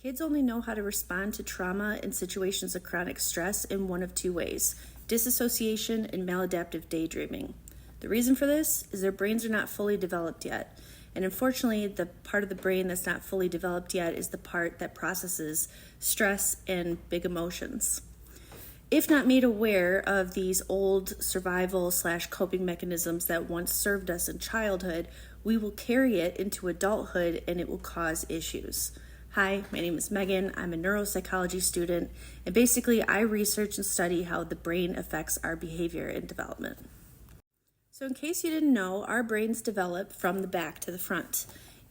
Kids only know how to respond to trauma in situations of chronic stress in one of two ways: disassociation and maladaptive daydreaming. The reason for this is their brains are not fully developed yet. And unfortunately, the part of the brain that's not fully developed yet is the part that processes stress and big emotions. If not made aware of these old survival/coping mechanisms that once served us in childhood, we will carry it into adulthood and it will cause issues. Hi, my name is Megan. I'm a neuropsychology student, and basically I research and study how the brain affects our behavior and development. So in case you didn't know, our brains develop from the back to the front.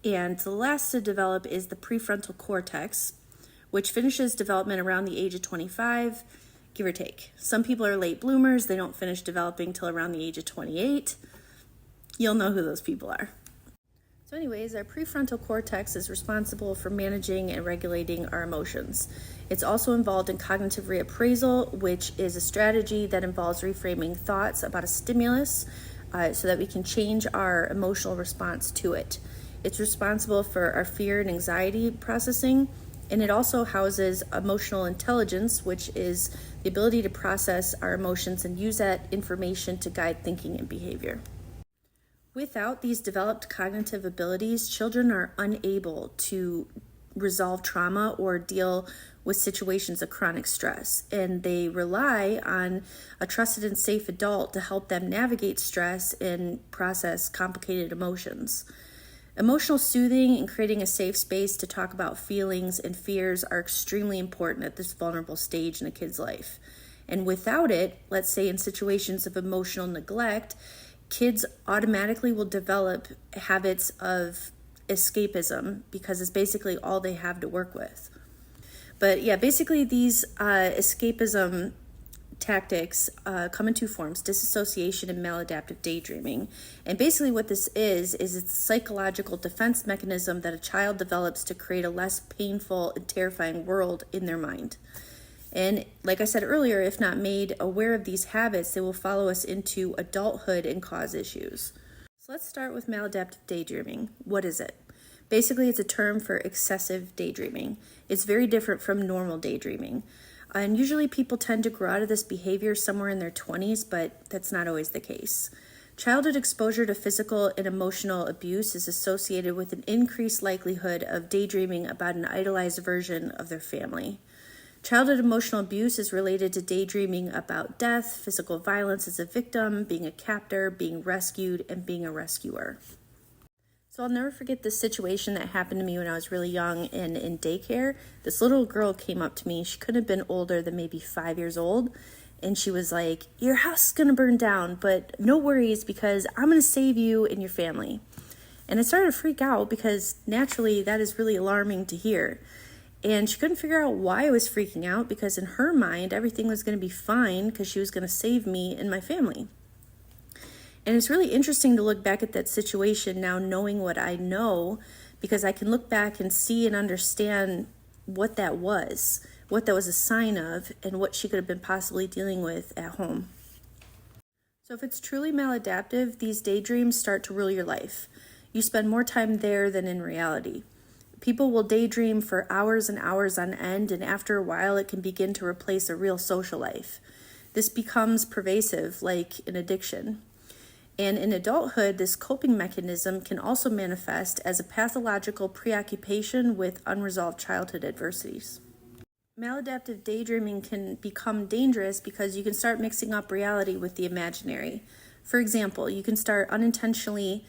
And the last to develop is the prefrontal cortex, which finishes development around the age of 25, give or take. Some people are late bloomers. They don't finish developing till around the age of 28. You'll know who those people are. So anyways, our prefrontal cortex is responsible for managing and regulating our emotions. It's also involved in cognitive reappraisal, which is a strategy that involves reframing thoughts about a stimulus so that we can change our emotional response to it. It's responsible for our fear and anxiety processing, and it also houses emotional intelligence, which is the ability to process our emotions and use that information to guide thinking and behavior. Without these developed cognitive abilities, children are unable to resolve trauma or deal with situations of chronic stress, and they rely on a trusted and safe adult to help them navigate stress and process complicated emotions. Emotional soothing and creating a safe space to talk about feelings and fears are extremely important at this vulnerable stage in a kid's life. And without it, let's say in situations of emotional neglect, kids automatically will develop habits of escapism because it's basically all they have to work with. But yeah, basically these escapism tactics come in two forms: disassociation and maladaptive daydreaming. And basically what this is it's a psychological defense mechanism that a child develops to create a less painful and terrifying world in their mind. And like I said earlier, if not made aware of these habits, they will follow us into adulthood and cause issues. So let's start with maladaptive daydreaming. What is it? Basically, it's a term for excessive daydreaming. It's very different from normal daydreaming. And usually people tend to grow out of this behavior somewhere in their 20s, but that's not always the case. Childhood exposure to physical and emotional abuse is associated with an increased likelihood of daydreaming about an idolized version of their family. Childhood emotional abuse is related to daydreaming about death, physical violence as a victim, being a captor, being rescued, and being a rescuer. So I'll never forget this situation that happened to me when I was really young and in daycare. This little girl came up to me. She couldn't have been older than maybe 5 years old. And she was like, "Your house is going to burn down, but no worries because I'm going to save you and your family." And I started to freak out because naturally that is really alarming to hear. And she couldn't figure out why I was freaking out because in her mind, everything was going to be fine because she was going to save me and my family. And it's really interesting to look back at that situation now, knowing what I know, because I can look back and see and understand what that was a sign of, and what she could have been possibly dealing with at home. So if it's truly maladaptive, these daydreams start to rule your life. You spend more time there than in reality. People will daydream for hours and hours on end, and after a while it can begin to replace a real social life. This becomes pervasive, like an addiction. And in adulthood, this coping mechanism can also manifest as a pathological preoccupation with unresolved childhood adversities. Maladaptive daydreaming can become dangerous because you can start mixing up reality with the imaginary. For example, you can start unintentionally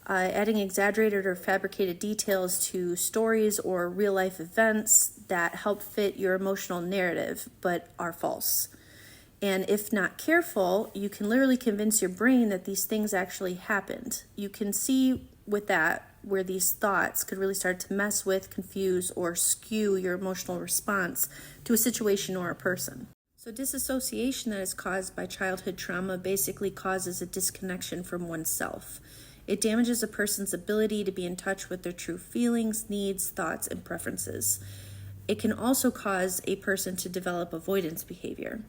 adding exaggerated or fabricated details to stories or real-life events that help fit your emotional narrative but are false. And if not careful, you can literally convince your brain that these things actually happened. You can see with that where these thoughts could really start to mess with, confuse, or skew your emotional response to a situation or a person. So disassociation that is caused by childhood trauma basically causes a disconnection from oneself. It damages a person's ability to be in touch with their true feelings, needs, thoughts, and preferences. It can also cause a person to develop avoidance behavior.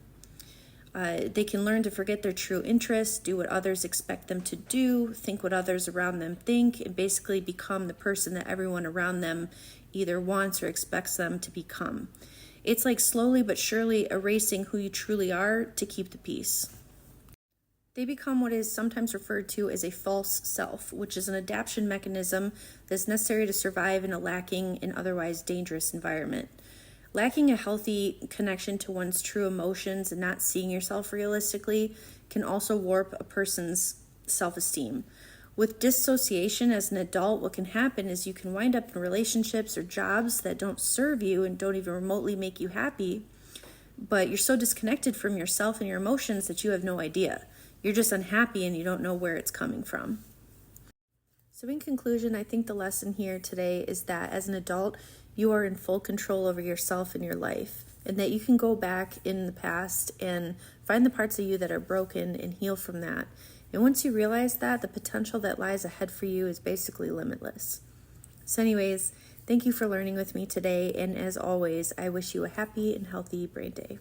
They can learn to forget their true interests, do what others expect them to do, think what others around them think, and basically become the person that everyone around them either wants or expects them to become. It's like slowly but surely erasing who you truly are to keep the peace. They become what is sometimes referred to as a false self, which is an adaptation mechanism that's necessary to survive in a lacking and otherwise dangerous environment. Lacking a healthy connection to one's true emotions and not seeing yourself realistically can also warp a person's self-esteem. With dissociation as an adult, what can happen is you can wind up in relationships or jobs that don't serve you and don't even remotely make you happy, but you're so disconnected from yourself and your emotions that you have no idea. You're just unhappy and you don't know where it's coming from. So in conclusion, I think the lesson here today is that as an adult, you are in full control over yourself and your life, and that you can go back in the past and find the parts of you that are broken and heal from that. And once you realize that, the potential that lies ahead for you is basically limitless. So anyways, thank you for learning with me today, and as always, I wish you a happy and healthy brain day.